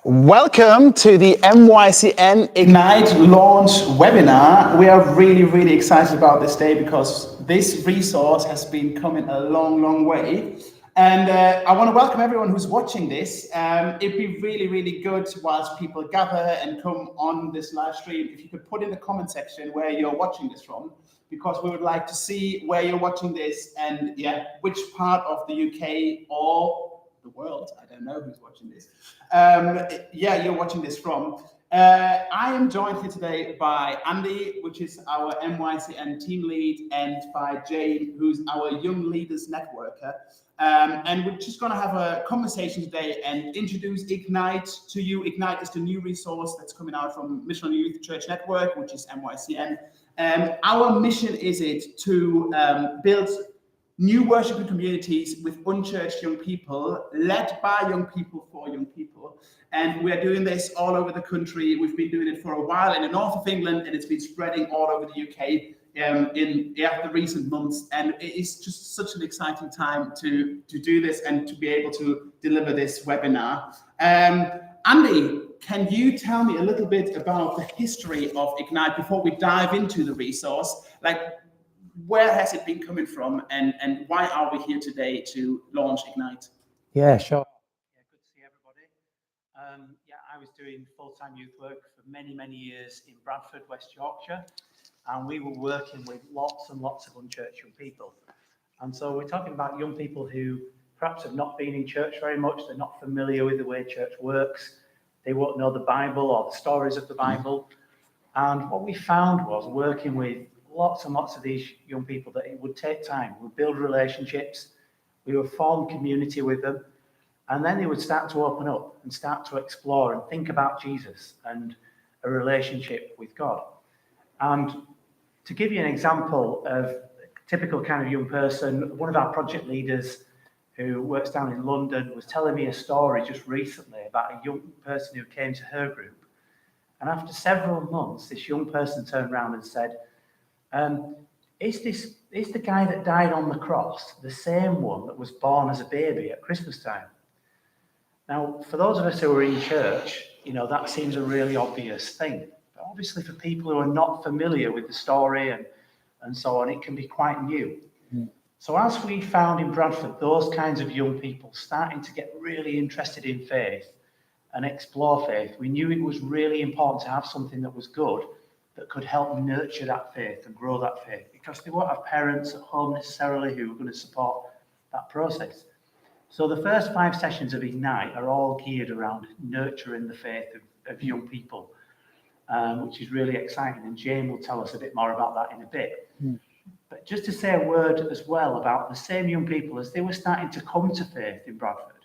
Welcome to the MYCN Ignite launch webinar. We are really excited about this day because this resource has been coming a long way. And I want to welcome everyone who's watching this. It'd be really good whilst people gather and come on this live stream, if you could put in the comment section where you're watching this from, because we would like to see where you're watching this and which part of the UK or the world. I don't know who's watching this. You're watching this from. I am joined here today by Andy, which is our MYCN team lead, and by Jane, who's our Young Leaders Networker. And we're just going to have a conversation today and introduce Ignite to you. Ignite is the new resource that's coming out from Missional Youth Church Network, which is MYCN. Our mission is it to build new worshiping communities with unchurched young people, led by young people for young people. And we're doing this all over the country. We've been doing it for a while in the north of England, and it's been spreading all over the UK in the recent months. And it is just such an exciting time to do this and to be able to deliver this webinar. Andy, can you tell me a little bit about the history of Ignite before we dive into the resource? Where has it been coming from, and why are we here today to launch Ignite? Yeah, sure. Yeah, good to see everybody. I was doing full-time youth work for many years in Bradford, West Yorkshire, and we were working with lots and lots of unchurched young people. And so we're talking about young people who perhaps have not been in church very much, they're not familiar with the way church works, they won't know the Bible or the stories of the Bible. And what we found was working with lots and lots of these young people that it would take time. We'd build relationships, we would form community with them, and then they would start to open up and start to explore and think about Jesus and a relationship with God. And to give you an example of a typical kind of young person, one of our project leaders who works down in London was telling me a story just recently about a young person who came to her group. And after several months, this young person turned around and said, is the guy that died on the cross the same one that was born as a baby at Christmas time? Now, for those of us who are in church, that seems a really obvious thing. But obviously for people who are not familiar with the story and so on, it can be quite new. So as we found in Bradford, those kinds of young people starting to get really interested in faith and explore faith, we knew it was really important to have something that was good, that could help nurture that faith and grow that faith, because they won't have parents at home necessarily who are going to support that process. So the first 5 sessions of Ignite are all geared around nurturing the faith of young people, which is really exciting. And Jane will tell us a bit more about that in a bit. But just to say a word as well about the same young people, as they were starting to come to faith in Bradford,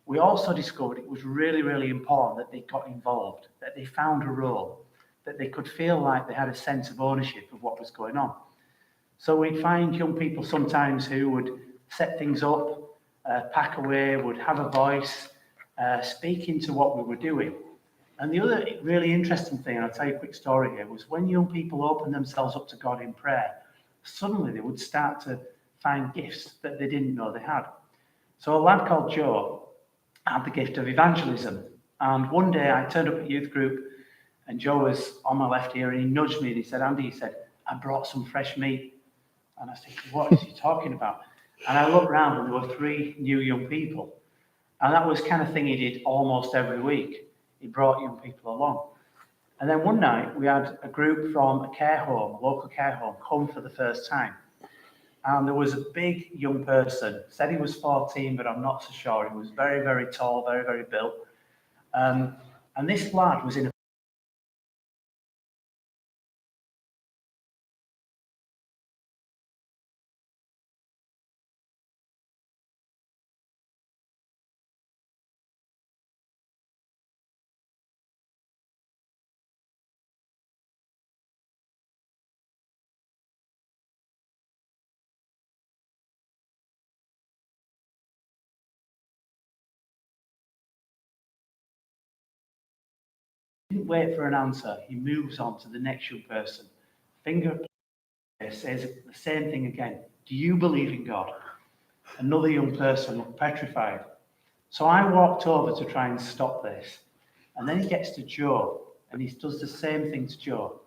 we also discovered it was really important that they got involved, that they found a role, that they could feel like they had a sense of ownership of what was going on. So we'd find young people sometimes who would set things up, pack away, would have a voice, speak into what we were doing. And the other really interesting thing, and I'll tell you a quick story here, was when young people opened themselves up to God in prayer, suddenly they would start to find gifts that they didn't know they had. So a lad called Joe had the gift of evangelism. And one day I turned up at youth group, and Joe was on my left ear, and he nudged me and he said, Andy, I brought some fresh meat. And I said, what is he talking about? And I looked around and there were 3 new young people. And that was the kind of thing he did almost every week. He brought young people along. And then one night we had a group from a care home, a local care home, come for the first time. And there was a big young person, said he was 14, but I'm not so sure. He was very tall, very built. And this lad was in a didn't wait for an answer. He moves on to the next young person. Finger says the same thing again. Do you believe in God? Another young person looked petrified. So I walked over to try and stop this. And then he gets to Joe, and he does the same thing to Joe.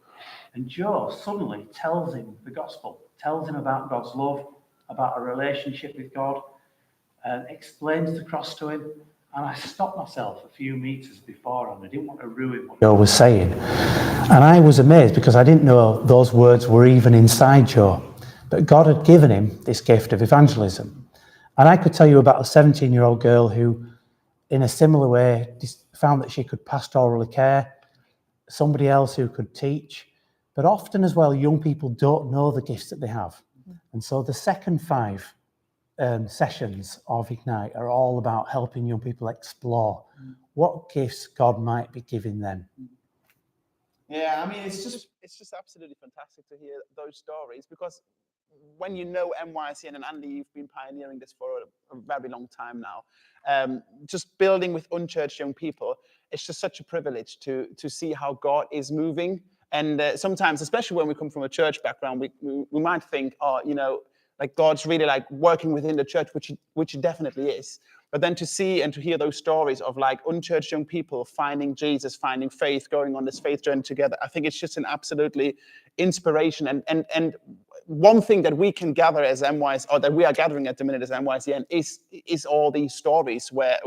And Joe suddenly tells him the gospel, tells him about God's love, about a relationship with God, and explains the cross to him. And I stopped myself a few meters before, and I didn't want to ruin what Joe was saying. And I was amazed because I didn't know those words were even inside Joe. But God had given him this gift of evangelism. And I could tell you about a 17-year-old girl who, in a similar way, found that she could pastorally care, somebody else who could teach. But often as well, young people don't know the gifts that they have. And so the second 5 sessions of Ignite are all about helping young people explore what gifts God might be giving them. Yeah, I mean, it's just absolutely fantastic to hear those stories, because when you know MYCN, and Andy, you've been pioneering this for a very long time now, just building with unchurched young people, it's just such a privilege to see how God is moving. And sometimes, especially when we come from a church background, we might think, oh, you know, like God's really like working within the church, which it definitely is. But then to see and to hear those stories of like unchurched young people finding Jesus, finding faith, going on this faith journey together, I think it's just an absolutely inspiration. And one thing that we can gather as MYC, or that we are gathering at the minute as MYCN, is all these stories where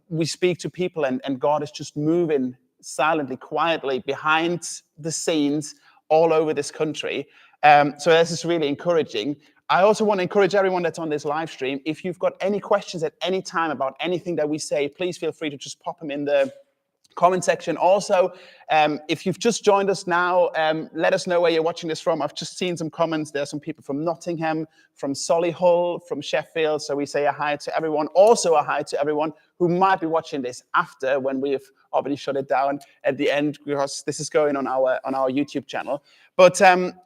we speak to people and God is just moving silently, quietly behind the scenes all over this country. So this is really encouraging. I also want to encourage everyone that's on this live stream, if you've got any questions at any time about anything that we say, please feel free to just pop them in the comment section. Also, if you've just joined us now, let us know where you're watching this from. I've just seen some comments. There are some people from Nottingham, from Solihull, from Sheffield. So we say a hi to everyone. Also a hi to everyone who might be watching this after, when we've already shut it down at the end, because this is going on our YouTube channel. But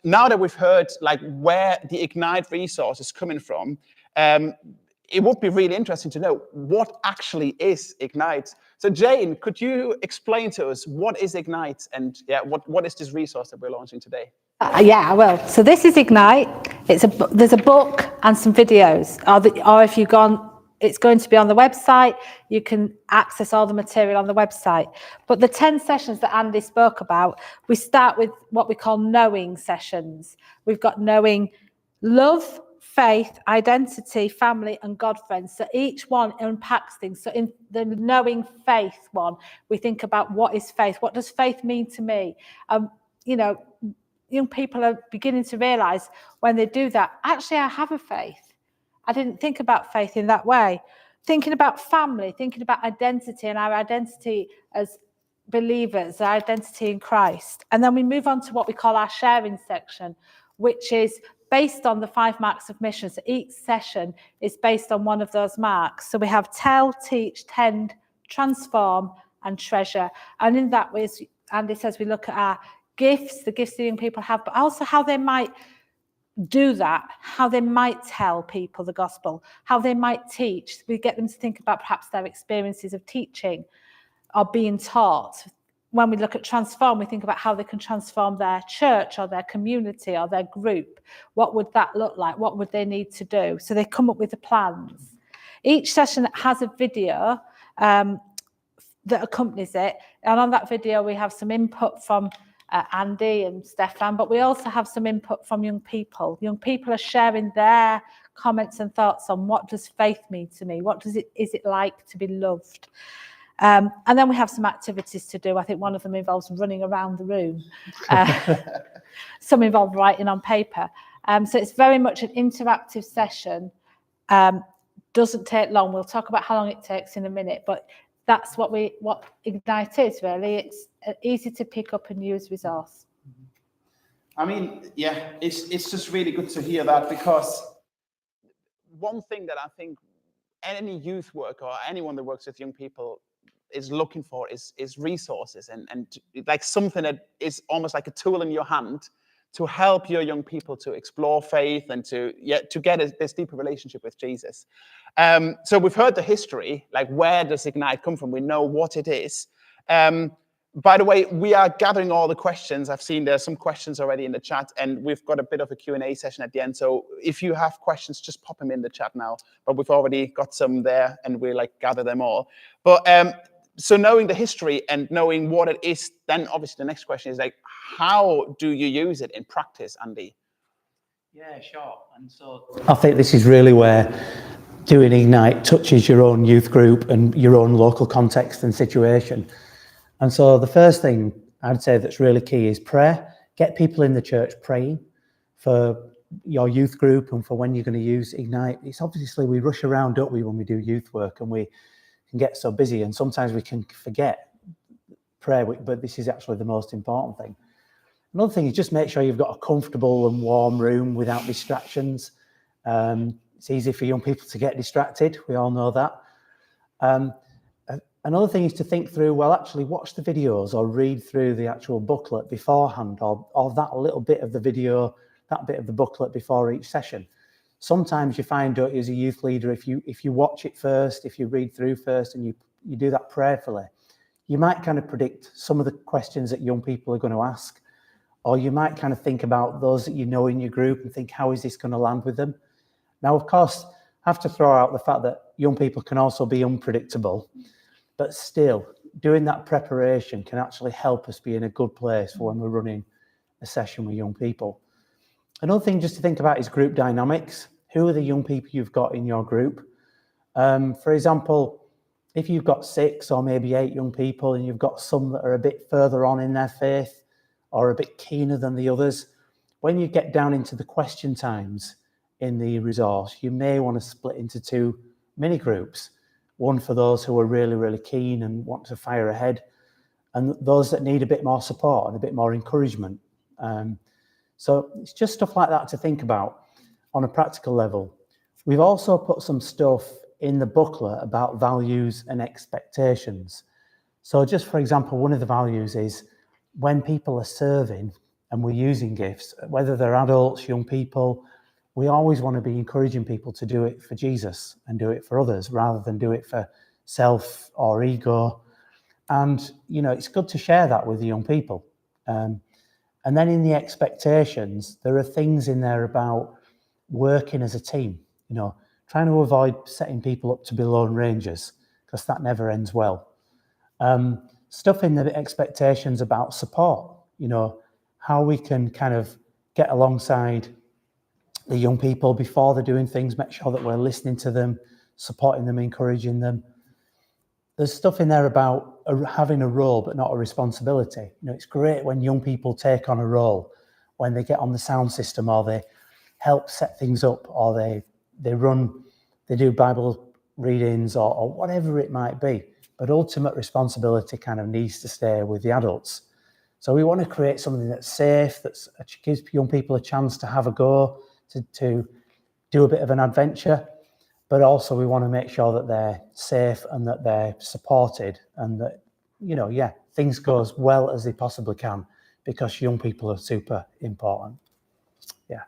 now that we've heard like where the Ignite resource is coming from, it would be really interesting to know what actually is Ignite. So Jane, could you explain to us what is Ignite, and what is this resource that we're launching today? Yeah, I will. So this is Ignite. There's a book and some videos, or if you've gone, it's going to be on the website. You can access all the material on the website. But the 10 sessions that Andy spoke about, we start with what we call knowing sessions. We've got knowing love, faith, identity, family, and God friends. So each one unpacks things. So in the knowing faith one, we think about what is faith? What does faith mean to me? You know, young people are beginning to realize when they do that, actually, I have a faith. I didn't think about faith in that way. Thinking about family, thinking about identity and our identity as believers, our identity in Christ. And then we move on to what we call our sharing section, which is based on the 5 marks of mission. So each session is based on one of those marks. So we have tell, teach, tend, transform, and treasure. And in that way, Andy says, we look at our gifts, the gifts that young people have, but also how they might do that, how they might tell people the gospel, how they might teach. We get them to think about perhaps their experiences of teaching or being taught. When we look at transform, we think about how they can transform their church or their community or their group. What would that look like? What would they need to do? So they come up with the plans. Each session has a video that accompanies it. And on that video, we have some input from Andy and Stefan, but we also have some input from young people. Young people are sharing their comments and thoughts on what does faith mean to me? What is it like to be loved? And then we have some activities to do. I think one of them involves running around the room. Some involve writing on paper. So it's very much an interactive session. Doesn't take long. We'll talk about how long it takes in a minute, but that's what Ignite is, really. It's an easy to pick up and use resource. I mean, yeah, it's just really good to hear that, because one thing that I think any youth worker or anyone that works with young people is looking for is resources and like something that is almost like a tool in your hand to help your young people to explore faith and to get this deeper relationship with Jesus. So we've heard the history, like where does Ignite come from? We know what it is. By the way, we are gathering all the questions. I've seen there's some questions already in the chat, and we've got a bit of a Q&A session at the end. So if you have questions, just pop them in the chat now. But we've already got some there, and we'll gather them all. But so knowing the history and knowing what it is, then obviously the next question is like, how do you use it in practice, Andy? Yeah, sure. And so I think this is really where doing Ignite touches your own youth group and your own local context and situation. And so the first thing I'd say that's really key is prayer. Get people in the church praying for your youth group and for when you're going to use Ignite. It's obviously, we rush around, don't we, when we do youth work, and we can get so busy, and sometimes we can forget prayer, but this is actually the most important thing. Another thing is just make sure you've got a comfortable and warm room without distractions. It's easy for young people to get distracted. We all know that. Another thing is to think through, well, actually watch the videos or read through the actual booklet beforehand, or that little bit of the video, that bit of the booklet before each session. Sometimes you find out as a youth leader, if you watch it first, if you read through first and you do that prayerfully, you might kind of predict some of the questions that young people are going to ask, or you might kind of think about those that you know in your group and think, how is this going to land with them? Now, of course, I have to throw out the fact that young people can also be unpredictable, but still, doing that preparation can actually help us be in a good place for when we're running a session with young people. Another thing just to think about is group dynamics. Who are the young people you've got in your group? For example, if you've got 6 or maybe 8 young people and you've got some that are a bit further on in their faith or a bit keener than the others, when you get down into the question times in the resource, you may want to split into 2 mini groups. One for those who are really, really keen and want to fire ahead, and those that need a bit more support and a bit more encouragement. So it's just stuff like that to think about on a practical level. We've also put some stuff in the booklet about values and expectations. So just for example, one of the values is when people are serving and we're using gifts, whether they're adults, young people, we always want to be encouraging people to do it for Jesus and do it for others rather than do it for self or ego. And, you know, it's good to share that with the young people. And then in the expectations, there are things in there about working as a team, you know, trying to avoid setting people up to be lone rangers, because that never ends well. Stuff in the expectations about support, you know, how we can kind of get alongside the young people before they're doing things, make sure that we're listening to them, supporting them, encouraging them. There's stuff in there about having a role but not a responsibility. You know, it's great when young people take on a role, when they get on the sound system or they help set things up or they do Bible readings or whatever it might be. But ultimate responsibility kind of needs to stay with the adults. So we want to create something that's safe, that gives young people a chance to have a go, to do a bit of an adventure. But also we want to make sure that they're safe and that they're supported and that, you know, yeah, things go as well as they possibly can, because young people are super important. Yeah.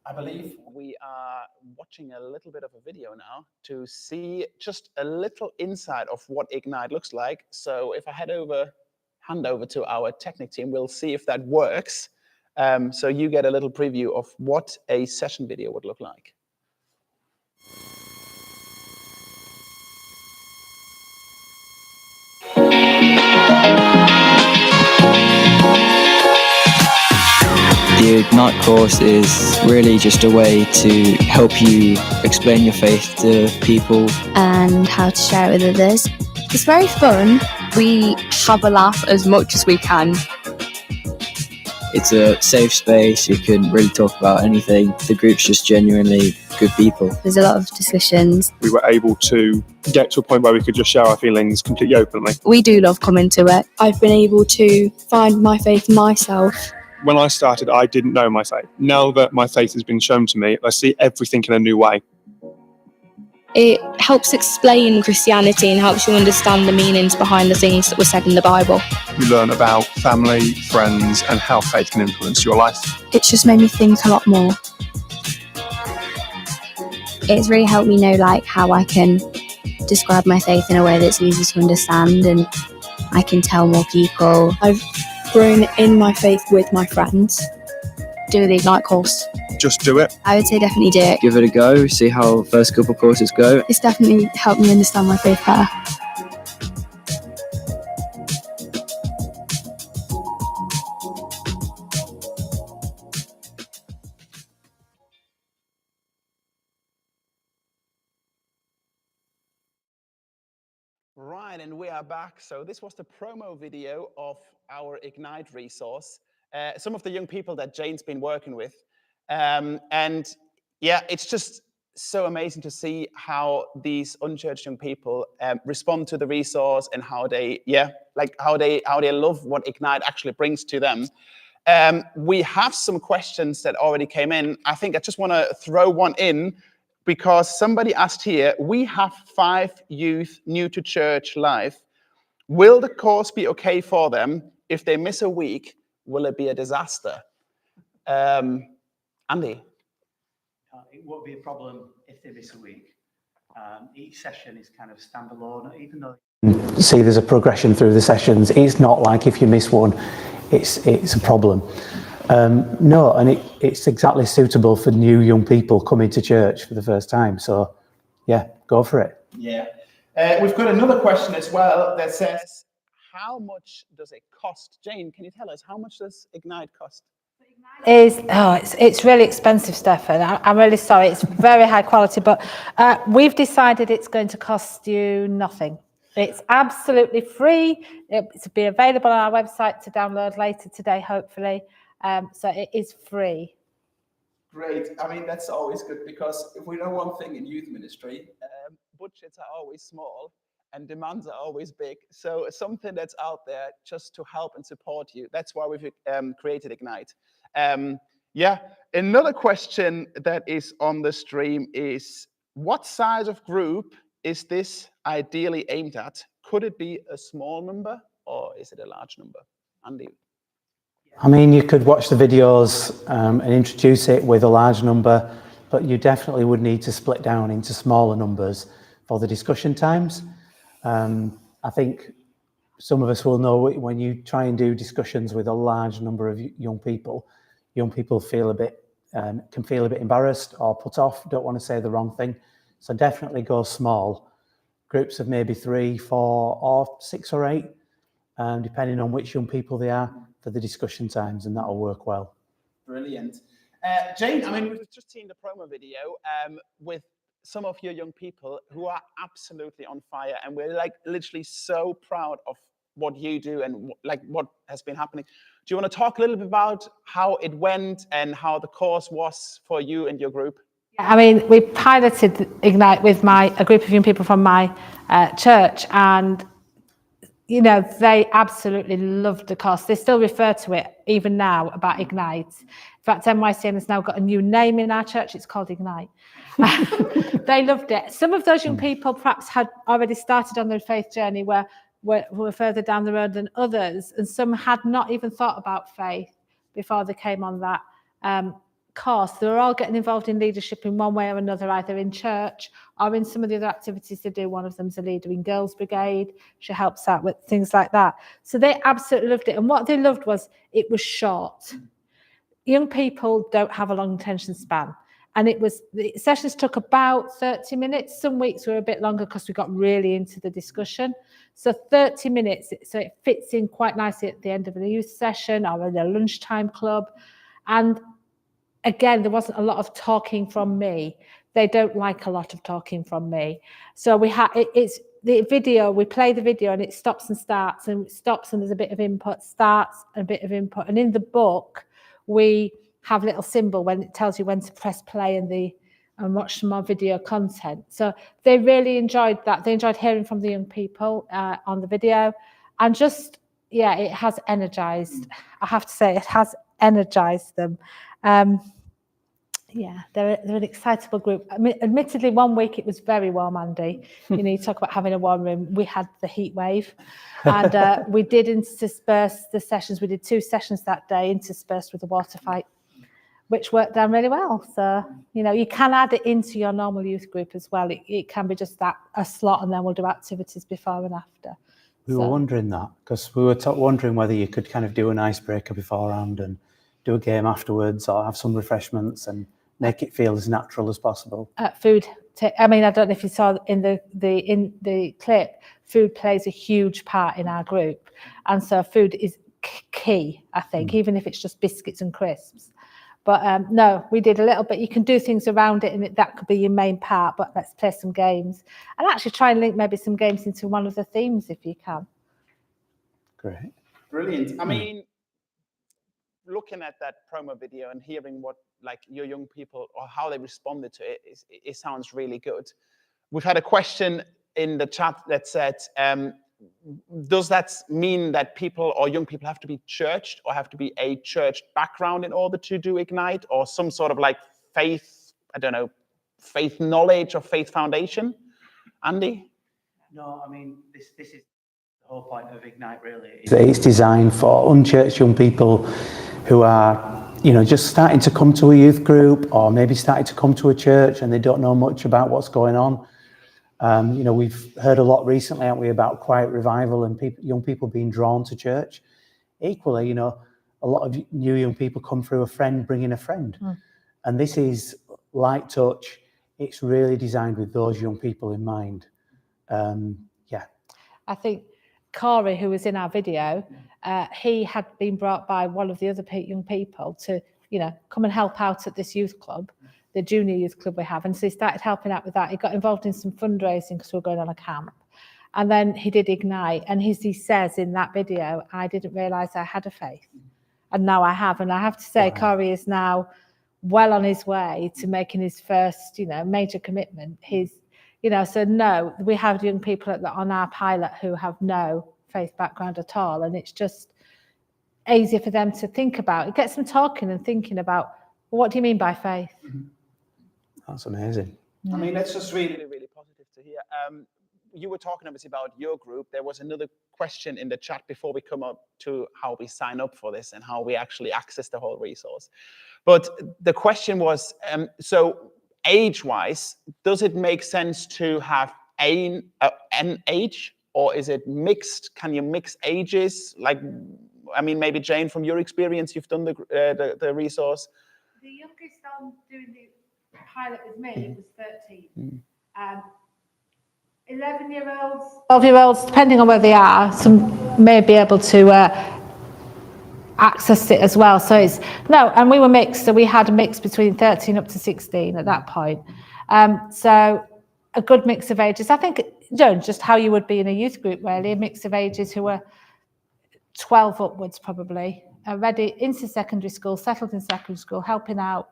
I believe we are watching a little bit of a video now to see just a little insight of what Ignite looks like. So if I hand over to our Technic team, we'll see if that works. So you get a little preview of what a session video would look like. The Ignite course is really just a way to help you explain your faith to people and how to share it with others. It's very fun. We have a laugh as much as we can. It's a safe space. You can really talk about anything. The group's just genuinely good people. There's a lot of discussions. We were able to get to a point where we could just share our feelings completely openly. We do love coming to it. I've been able to find my faith myself. When I started, I didn't know my faith. Now that my faith has been shown to me, I see everything in a new way. It helps explain Christianity and helps you understand the meanings behind the things that were said in the Bible. You learn about family, friends, and how faith can influence your life. It's just made me think a lot more. It's really helped me know like how I can describe my faith in a way that's easy to understand, and I can tell more people. I've grown in my faith with my friends. Doing the Ignite course just do it? I would say definitely do it. Give it a go, see how first couple courses go. It's definitely helped me understand my faith better. Right, and we are back. So this was the promo video of our Ignite resource. Some of the young people that Jane's been working with. And yeah, it's just so amazing to see how these unchurched young people respond to the resource and how they, how they love what Ignite actually brings to them. We have some questions that already came in. I think I just want to throw one in because somebody asked here, we have 5 youth new to church live. Will the course be okay for them? If they miss a week, will it be a disaster? Andy? It won't be a problem if they miss a week. Each session is kind of standalone, even though... See, there's a progression through the sessions. It's not like if you miss one, it's a problem. No, and it's exactly suitable for new young people coming to church for the first time. So, yeah, go for it. Yeah. We've got another question as well that says, how much does it cost? Jane, can you tell us, how much does Ignite cost? It's really expensive, Stefan. I'm really sorry. It's very high quality, but we've decided it's going to cost you nothing. It's absolutely free. It'll be available on our website to download later today, hopefully. So it is free. Great. I mean, that's always good because if we know one thing in youth ministry, budgets are always small and demands are always big. So something that's out there just to help and support you. That's why we've created Ignite. Yeah. Another question that is on the stream is, what size of group is this ideally aimed at? Could it be a small number or is it a large number? Andy? I mean, you could watch the videos and introduce it with a large number, but you definitely would need to split down into smaller numbers for the discussion times. I think some of us will know when you try and do discussions with a large number of young people feel a bit, can feel a bit embarrassed or put off, don't want to say the wrong thing. So definitely go small, groups of maybe 3, 4, or 6 or 8, depending on which young people they are, for the discussion times, and that'll work well. Brilliant. Jane, I mean, we've just seen the promo video with some of your young people who are absolutely on fire, and we're like literally so proud of what you do and like what has been happening. Do you want to talk a little bit about how it went and how the course was for you and your group? I mean, we piloted Ignite with a group of young people from my church, and you know, they absolutely loved the course. They still refer to it even now about Ignite. In fact, NYCN has now got a new name in our church. It's called Ignite. They loved it. Some of those young people perhaps had already started on their faith journey were further down the road than others, and some had not even thought about faith before they came on that course. They were all getting involved in leadership in one way or another, either in church or in some of the other activities they do. One of them's a leader in Girls Brigade. She helps out with things like that. So they absolutely loved it. And what they loved was it was short. Young people don't have a long attention span. And the sessions took about 30 minutes. Some weeks were a bit longer because we got really into the discussion. So 30 minutes, so it fits in quite nicely at the end of a youth session or in a lunchtime club. And again, there wasn't a lot of talking from me. They don't like a lot of talking from me. So it's the video, we play the video and it stops and starts and stops and there's a bit of input, starts and a bit of input. And in the book, we have a little symbol when it tells you when to press play and watch some more video content. So they really enjoyed that. They enjoyed hearing from the young people on the video. And just, yeah, it has energized. I have to say, it has energized them. Yeah, they're an excitable group. I mean, admittedly, one week it was very warm, Andy. You know, you talk about having a warm room. We had the heat wave, and we did intersperse the sessions. We did 2 sessions that day, interspersed with a water fight, which worked down really well. So, you know, you can add it into your normal youth group as well. It can be just a slot, and then we'll do activities before and after. We were wondering that because we were wondering whether you could kind of do an icebreaker beforehand and do a game afterwards or have some refreshments and make it feel as natural as possible. Food. I mean, I don't know if you saw in the clip, food plays a huge part in our group, and so food is key, I think, even if it's just biscuits and crisps. But no, we did a little bit. You can do things around it, and that could be your main part. But let's play some games, and actually try and link maybe some games into one of the themes if you can. Great. Brilliant. I mean, looking at that promo video and hearing what like your young people or how they responded to it, it sounds really good. We've had a question in the chat that said, does that mean that people or young people have to be churched or have to be a church background in order to do Ignite, or some sort of like faith, I don't know, faith knowledge or faith foundation? Andy? No, I mean, this is the whole point of Ignite, really. It's designed for unchurched young people who are, you know, just starting to come to a youth group or maybe starting to come to a church and they don't know much about what's going on. You know, we've heard a lot recently, haven't we, about quiet revival and young people being drawn to church. Equally, you know, a lot of new young people come through a friend bringing a friend. And this is light touch. It's really designed with those young people in mind. Yeah. I think Corey, who was in our video, he had been brought by one of the other young people to, you know, come and help out at this youth club, the junior youth club we have. And so he started helping out with that. He got involved in some fundraising because we were going on a camp. And then he did Ignite. And he says in that video, I didn't realise I had a faith. And now I have. And I have to say, wow. Corey is now well on his way to making his first, you know, major commitment. He's, you know, so no, we have young people on our pilot who have no faith background at all. And it's just easier for them to think about. It gets them talking and thinking about, well, what do you mean by faith? That's amazing. I mean, that's just really, really positive to hear. You were talking obviously about your group. There was another question in the chat before we come up to how we sign up for this and how we actually access the whole resource. But the question was, so age-wise, does it make sense to have an age, or is it mixed? Can you mix ages? Like, I mean, maybe Jane, from your experience, you've done the resource. The youngest on doing the pilot with me was 13. 11-year-olds, 12-year-olds, depending on where they are, some may be able to access it as well. So it's no, and we were mixed. So we had a mix between 13 up to 16 at that point. So a good mix of ages. I think, you know, just how you would be in a youth group, really, a mix of ages who were 12 upwards probably, ready into secondary school, settled in secondary school, helping out,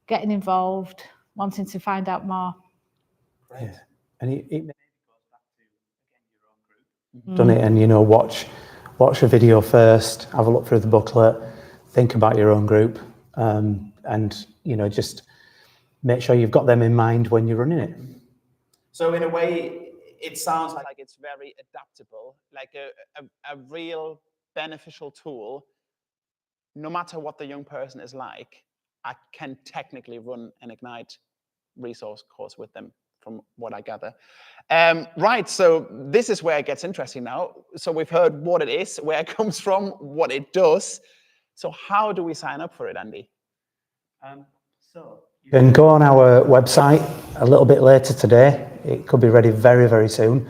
getting involved, wanting to find out more. Great. Yeah. And it done it, and you know, watch a video first, have a look through the booklet, think about your own group, and you know, just make sure you've got them in mind when you're running it. So in a way, it sounds like it's very adaptable, like a real beneficial tool. No matter what the young person is like, I can technically run an Ignite resource course with them, from what I gather. Right, so this is where it gets interesting now. So we've heard what it is, where it comes from, what it does. So how do we sign up for it, Andy? You can go on our website a little bit later today. It could be ready very, very soon.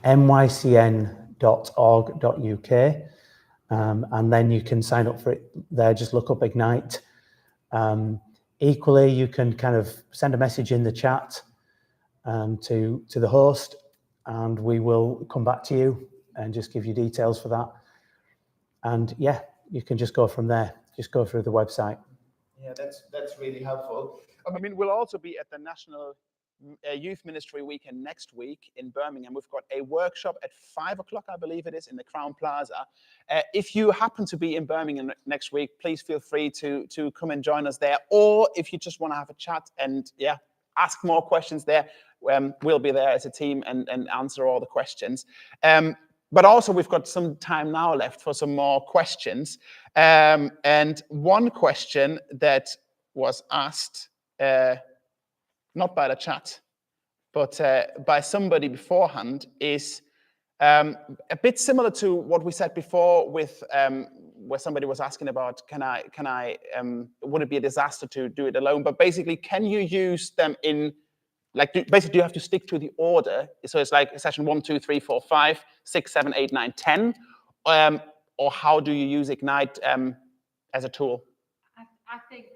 mycn.org.uk. And then you can sign up for it there. Just look up Ignite. Equally, you can kind of send a message in the chat to the host, and we will come back to you and just give you details for that. And yeah, you can just go from there. Just go through the website. Yeah, that's really helpful. I mean, we'll also be at the National Youth Ministry Weekend next week in Birmingham. We've got a workshop at 5 o'clock, I believe it is, in the Crown Plaza. If you happen to be in Birmingham next week, please feel free to come and join us there. Or if you just want to have a chat and yeah, ask more questions there, we'll be there as a team and answer all the questions. But also we've got some time now left for some more questions. And one question that was asked, not by the chat, but by somebody beforehand, is a bit similar to what we said before with where somebody was asking about, would it be a disaster to do it alone? But basically, can you use them in, like, basically, you have to stick to the order. So it's like session 1, 2, 3, 4, 5, 6, 7, 8, 9, 10. Or how do you use Ignite as a tool? I think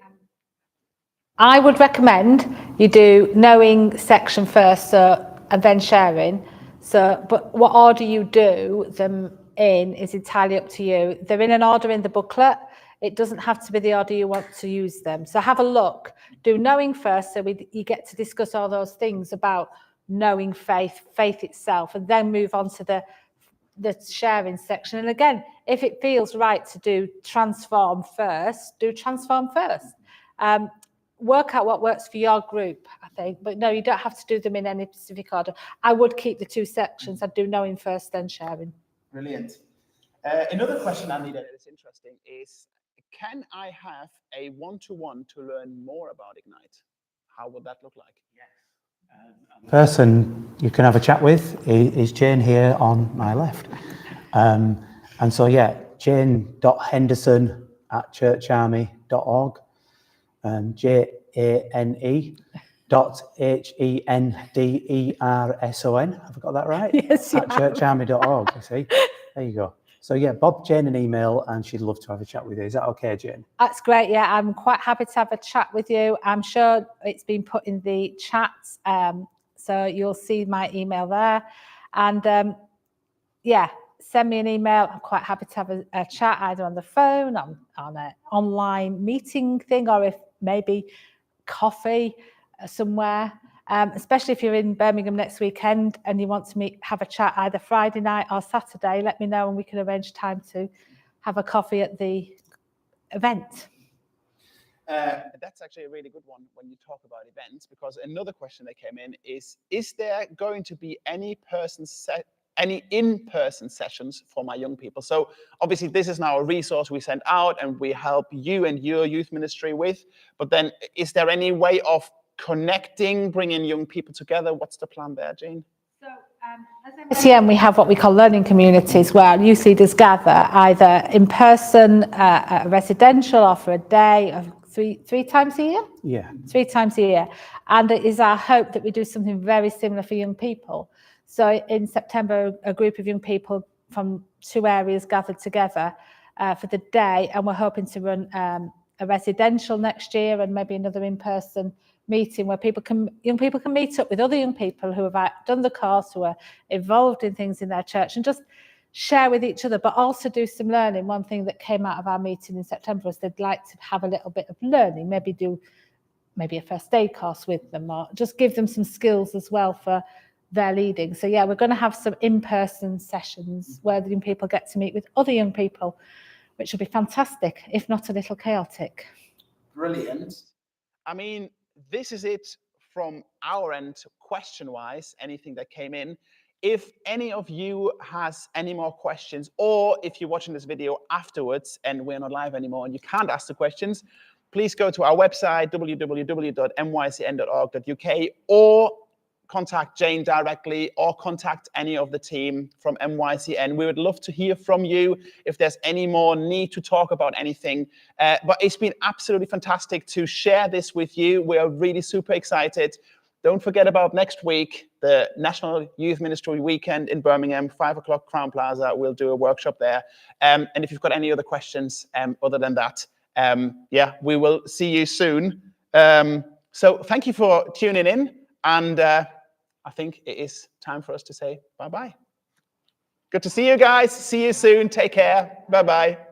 I would recommend you do knowing section first, and then sharing. But what order you do them in is entirely up to you. They're in an order in the booklet. It doesn't have to be the order you want to use them. So have a look. Do knowing first, so you get to discuss all those things about knowing faith itself, and then move on to the sharing section. And again, if it feels right to do transform first, do transform first. Work out what works for your group, I think. But no, you don't have to do them in any specific order. I would keep the two sections. I'd do knowing first, then sharing. Brilliant. Another question, Andy, that is interesting is, can I have a one-to-one to learn more about Ignite? How would that look like? Yes. Person you can have a chat with is Jane here on my left. And so, yeah, jane.henderson@churcharmy.org. JANE.HENDERSON. Have I got that right? Yes, at churcharmy.org. I see. There you go. So yeah, bob Jane an email and she'd love to have a chat with you. Is that okay, Jane? That's great. Yeah, I'm quite happy to have a chat with you. I'm sure it's been put in the chat, so you'll see my email there. And yeah, send me an email. I'm quite happy to have a chat either on the phone, on an online meeting thing, or if maybe coffee somewhere. Especially if you're in Birmingham next weekend and you want to have a chat either Friday night or Saturday, let me know and we can arrange time to have a coffee at the event. That's actually a really good one when you talk about events, because another question that came in is there going to be any in-person sessions for my young people? So obviously this is now a resource we send out and we help you and your youth ministry with, but then is there any way of connecting, bringing young people together? What's the plan there, Jane? So as MSCM, we have what we call learning communities where youth leaders gather either in person, at a residential, or for a day, or three times a year? Yeah. 3 times a year. And it is our hope that we do something very similar for young people. So in September, a group of young people from 2 areas gathered together for the day, and we're hoping to run a residential next year and maybe another in-person meeting where young people can meet up with other young people who have done the course, who are involved in things in their church, and just share with each other, but also do some learning. One thing that came out of our meeting in September was they'd like to have a little bit of learning, maybe do a first aid course with them, or just give them some skills as well for their leading. So yeah, we're going to have some in-person sessions where the young people get to meet with other young people, which will be fantastic, if not a little chaotic. Brilliant. I mean, this is it from our end, question-wise, anything that came in. If any of you has any more questions, or if you're watching this video afterwards and we're not live anymore and you can't ask the questions, please go to our website, www.mycn.org.uk, or contact Jane directly, or contact any of the team from MYCN. We would love to hear from you if there's any more need to talk about anything. But it's been absolutely fantastic to share this with you. We are really super excited. Don't forget about next week, the National Youth Ministry Weekend in Birmingham, 5 o'clock, Crown Plaza. We'll do a workshop there. And if you've got any other questions other than that, yeah, we will see you soon. So thank you for tuning in. And I think it is time for us to say bye-bye. Good to see you guys. See you soon. Take care. Bye-bye.